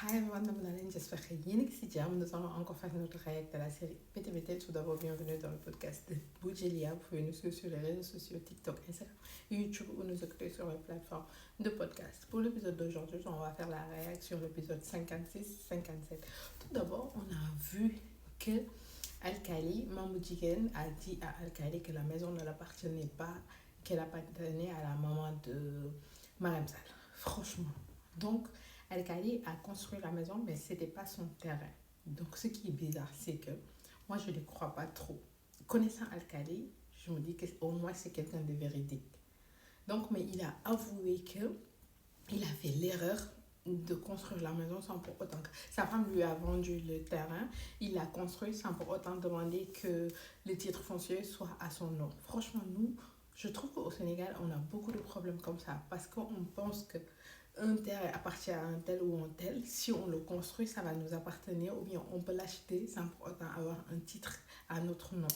Hi everyone, j'espère que nous allons encore faire notre réact de la série PTBT. Tout d'abord, bienvenue dans le podcast de Bougelia. Vous pouvez nous suivre sur les réseaux sociaux TikTok, Instagram, YouTube ou nous écouter sur les plateformes de podcast. Pour l'épisode d'aujourd'hui, on va faire la réact sur l'épisode 56-57. Tout d'abord, on a vu que Alkali, Mamou Jigen, a dit à Alkali que la maison ne l'appartenait pas, qu'elle appartenait à la maman de Madame Sall. Franchement. Donc, Al-Khali a construit la maison, mais ce n'était pas son terrain. Donc, ce qui est bizarre, c'est que moi, je ne les crois pas trop. Connaissant Al-Khali, je me dis qu'au moins, c'est quelqu'un de véridique. Donc, mais il a avoué qu'il a fait l'erreur de construire la maison sans pour autant que sa femme lui a vendu le terrain. Il l'a construit sans pour autant demander que le titre foncier soit à son nom. Franchement, nous, je trouve qu'au Sénégal, on a beaucoup de problèmes comme ça parce qu'on pense que un terrain appartient à un tel ou un tel. Si on le construit, ça va nous appartenir ou bien on peut l'acheter sans pour autant avoir un titre à notre nom.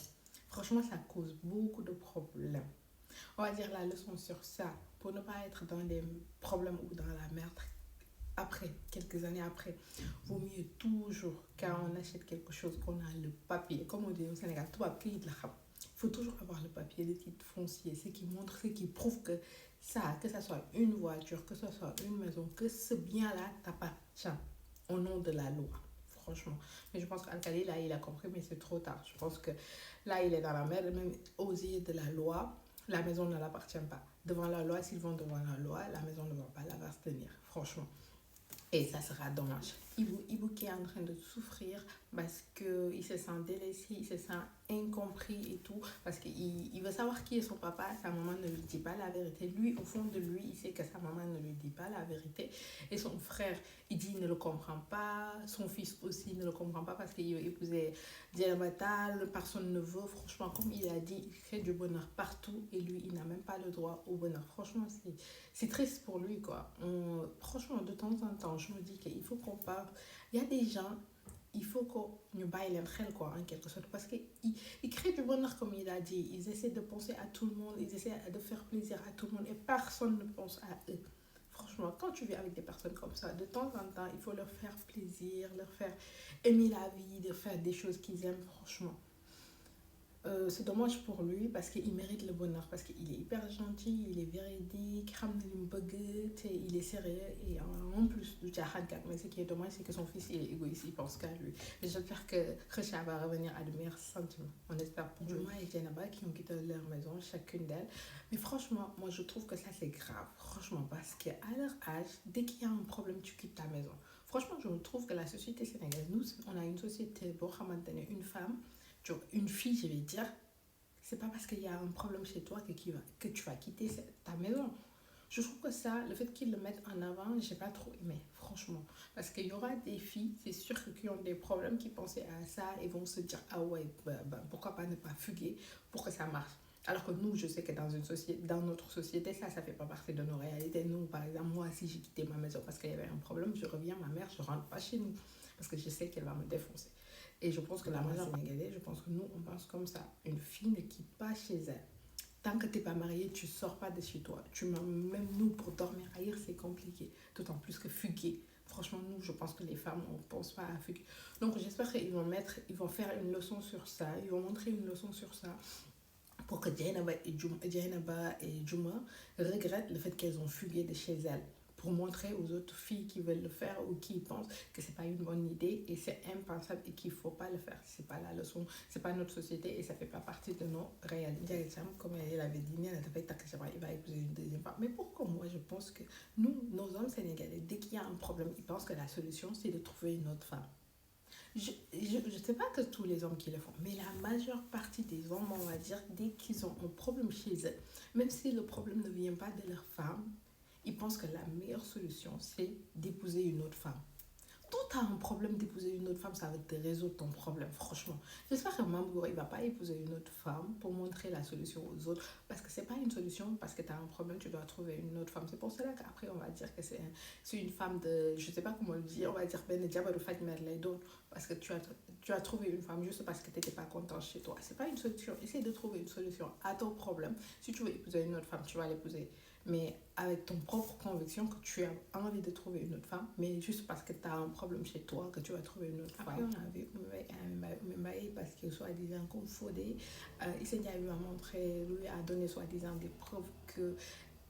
Franchement, ça cause beaucoup de problèmes. On va dire la leçon sur ça pour ne pas être dans des problèmes ou dans la merde après, quelques années après. Vaut mieux toujours, quand on achète quelque chose, qu'on a le papier. Comme on dit au Sénégal, tout papier, il faut toujours avoir le papier, le titre foncier, ce qui montre, ce qui prouve que ça, que ce soit une voiture, que ce soit une maison, que ce bien-là t'appartient au nom de la loi. Franchement. Mais je pense qu'Alkali, là, il a compris, mais c'est trop tard. Je pense que là, il est dans la merde, même aux yeux de la loi, la maison ne l'appartient pas. Devant la loi, s'ils vont devant la loi, la maison ne va pas l'appartenir. Franchement. Et ça sera dommage. Ibu qui est en train de souffrir parce qu'il se sent délaissé, il se sent incompris et tout. Parce qu'il veut savoir qui est son papa, sa maman ne lui dit pas la vérité. Lui, au fond de lui, il sait que sa maman ne lui dit pas la vérité. Et son frère, il dit qu'il ne le comprend pas. Son fils aussi ne le comprend pas parce qu'il veut épouser Diabatal, personne ne veut. Franchement, comme il a dit, il crée du bonheur partout et lui, il n'a même pas le droit au bonheur. Franchement, c'est triste pour lui, quoi. Franchement, de temps en temps, je me dis qu'il faut qu'on parle. Il y a des gens, il faut qu'on nous baille les rêves, quoi, en quelque sorte. Parce qu'ils créent du bonheur, comme il a dit. Ils essaient de penser à tout le monde, ils essaient de faire plaisir à tout le monde et personne ne pense à eux. Franchement, quand tu vis avec des personnes comme ça, de temps en temps, il faut leur faire plaisir, leur faire aimer la vie, leur faire des choses qu'ils aiment, franchement. C'est dommage pour lui parce qu'il mérite le bonheur, parce qu'il est hyper gentil, il est véridique, il est sérieux et en plus du Tchahadak. Mais ce qui est dommage, c'est que son fils il est égoïste, il pense qu'à lui. Et j'espère que Khrushchev va revenir à de meilleurs sentiments. On espère pour Juma et Djenaba qui ont quitté leur maison, chacune d'elles. Mais franchement, moi je trouve que ça c'est grave, franchement, parce qu'à leur âge, dès qu'il y a un problème, tu quittes ta maison. Franchement, je trouve que la société sénégalaise, nous, on a une société, une femme, une fille, je vais dire, c'est pas parce qu'il y a un problème chez toi que tu vas quitter ta maison. Je trouve que ça, le fait qu'ils le mettent en avant, j'ai pas trop aimé, franchement. Parce qu'il y aura des filles, c'est sûr, qui ont des problèmes, qui pensaient à ça et vont se dire, ah ouais, pourquoi pas ne pas fuguer pour que ça marche. Alors que nous, je sais que dans notre société, ça fait pas partie de nos réalités. Nous, par exemple, moi, si j'ai quitté ma maison parce qu'il y avait un problème, je reviens, ma mère, je rentre pas chez nous. Parce que je sais qu'elle va me défoncer. Et je pense que la majeure sénégalaise, je pense que nous, on pense comme ça. Une fille ne quitte pas chez elle. Tant que tu n'es pas marié, tu ne sors pas de chez toi. Même nous, pour dormir ailleurs, c'est compliqué. D'autant plus que fuguer. Franchement, nous, je pense que les femmes, on ne pense pas à fuguer. Donc, j'espère qu'ils vont faire une leçon sur ça. Ils vont montrer une leçon sur ça pour que Djainaba et Juma regrettent le fait qu'elles ont fugué de chez elles, pour montrer aux autres filles qui veulent le faire ou qui pensent que c'est pas une bonne idée et c'est impensable et qu'il faut pas le faire. C'est pas la leçon, c'est pas notre société et ça fait pas partie de nos réalités. Comme elle avait dit, il va épouser une deuxième femme. Mais pourquoi moi je pense que nous, nos hommes sénégalais, dès qu'il y a un problème, ils pensent que la solution c'est de trouver une autre femme. Je sais pas que tous les hommes qui le font, mais la majeure partie des hommes, on va dire, dès qu'ils ont un problème chez eux, même si le problème ne vient pas de leur femme, ils pensent que la meilleure solution, c'est d'épouser une autre femme. Toi, tu as un problème d'épouser une autre femme, ça va te résoudre ton problème, franchement. J'espère que Mambour, il ne va pas épouser une autre femme pour montrer la solution aux autres. Parce que ce n'est pas une solution, parce que tu as un problème, tu dois trouver une autre femme. C'est pour cela qu'après, on va dire que c'est une femme de, je ne sais pas comment le dire, on va dire Ben Diabarou Fatma Leidon. Parce que tu as trouvé une femme juste parce que tu n'étais pas content chez toi. Ce n'est pas une solution. Essaye de trouver une solution à ton problème. Si tu veux épouser une autre femme, tu vas l'épouser. mais avec ton propre conviction que tu as envie de trouver une autre femme, mais juste parce que tu as un problème chez toi que tu vas trouver une autre femme. Après, on a vu Mbaye parce que soi-disant confondé, Issenia lui a montré, lui a donné soi-disant des preuves que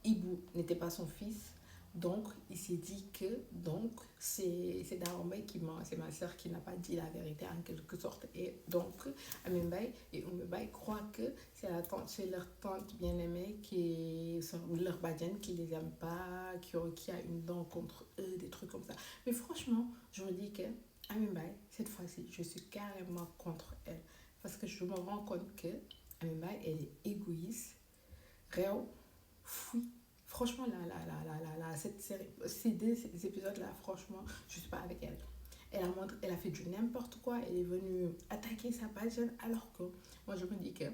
Ibou n'était pas son fils. Donc, il s'est dit que donc c'est Darombaye qui ment, c'est ma soeur qui n'a pas dit la vérité en quelque sorte. Et donc, Amembaye et Oumembaye croient que c'est leur tante bien-aimée qui sont leur badiane qui les aime pas, qui a une dent contre eux, des trucs comme ça. Mais franchement, je me dis que Amembaye, cette fois-ci, je suis carrément contre elle. Parce que je me rends compte que Amembaye, elle est égoïste, réelle, fouille. Franchement, cette série, ces deux épisodes-là, franchement, je ne suis pas avec elle. Elle a fait du n'importe quoi. Elle est venue attaquer sa page alors que moi, je me dis que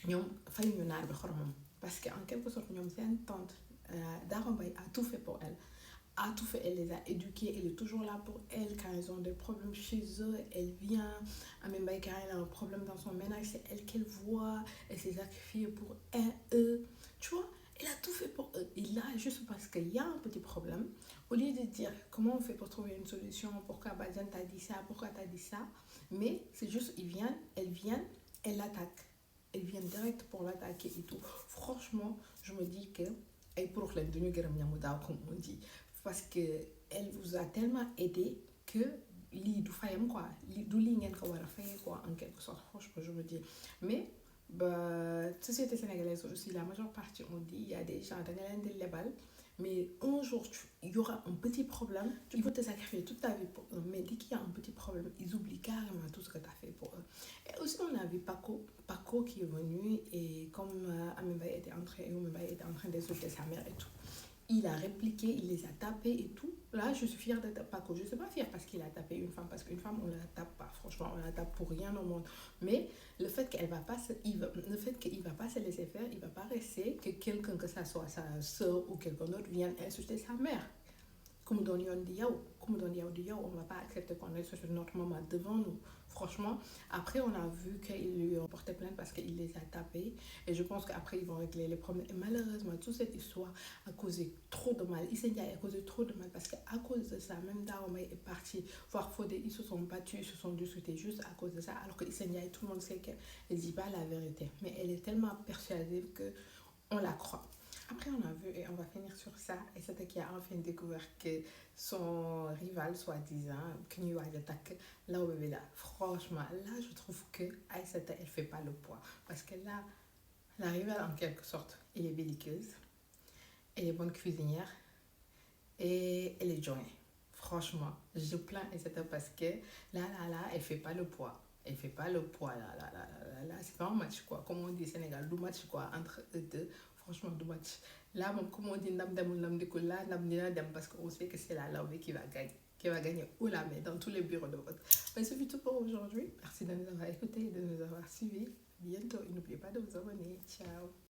ñoom fay ñu naar bi xoromam parce qu'en quelque sorte ñoom seen tante Darombaye a tout fait pour elle, a tout fait, elle les a éduqués, elle est toujours là pour elle quand ils ont des problèmes chez eux, elle vient. Amembaye quand elle a un problème dans son ménage, c'est elle qu'elle voit, elle s'est sacrifiée pour eux, tu vois. Elle a tout fait pour eux. Et là, juste parce qu'il y a un petit problème, au lieu de dire comment on fait pour trouver une solution, pourquoi Badian t'a dit ça, pourquoi t'as dit ça, mais c'est juste, elle vient, elle l'attaque. Elle vient direct pour l'attaquer et tout. Franchement, je me dis que, et pour les deux, comme on dit, parce que elle vous a tellement aidé que lii du fayam quoi, du lii ngeen ko war a fayee quoi en quelque sorte. Franchement, je me dis, mais bah société sénégalaise aussi, la majeure partie on dit il y a des gens da nga leen di lebal, mais un jour il y aura un petit problème, tu peux te sacrifier toute ta vie pour eux, mais dès qu'il y a un petit problème ils oublient carrément tout ce que tu as fait pour eux. Et aussi on a vu Paco qui est venu, et comme Amembaye était en train d'insulter sa mère et tout, il a répliqué, il les a tapés et tout. Là, je suis fière de Paco. Je ne suis pas fière parce qu'il a tapé une femme, parce qu'une femme, on ne la tape pas. Franchement, on la tape pour rien au monde. Mais le fait qu'elle va pas se, le fait qu'il va pas se laisser faire, il va pas rester que quelqu'un, que ça soit sa soeur ou quelqu'un d'autre, vienne insulter sa mère. Comme dans Yon Diao, on ne va pas accepter qu'on insulte notre maman devant nous. Franchement, après on a vu qu'ils lui ont porté plainte parce qu'il les a tapés, et je pense qu'après ils vont régler les problèmes. Et malheureusement, toute cette histoire a causé trop de mal. Issenia a causé trop de mal parce qu'à cause de ça, même Darombaye est parti voir Fodé, ils se sont battus, ils se sont discutés juste à cause de ça, alors que Issenia, tout le monde sait qu'elle ne dit pas la vérité. Mais elle est tellement persuasive qu'on la croit. Après, on a vu, et on va finir sur ça, et c'était qui a enfin découvert que son rival, soi-disant, Kenyu Ajatak, là où bébé là, franchement, là, je trouve que Aïssata, elle fait pas le poids. Parce que là, la rivale, en quelque sorte, elle est belliqueuse, elle est bonne cuisinière, et elle est jolie. Franchement, je plains Aïssata parce que elle fait pas le poids. Elle fait pas le poids, c'est pas un match, quoi. Comme on dit au Sénégal, du match, quoi, entre eux deux. Franchement, du match. Là, comme on dit, Nam Damul Nam Diko, là, Nam Dina Dam, parce qu'on sait que c'est la Laobé qui va gagner. Qui va gagner haut la main dans tous les bureaux de vote. Mais c'est tout pour aujourd'hui. Merci de nous avoir écoutés et de nous avoir suivis. À bientôt. Et n'oubliez pas de vous abonner. Ciao.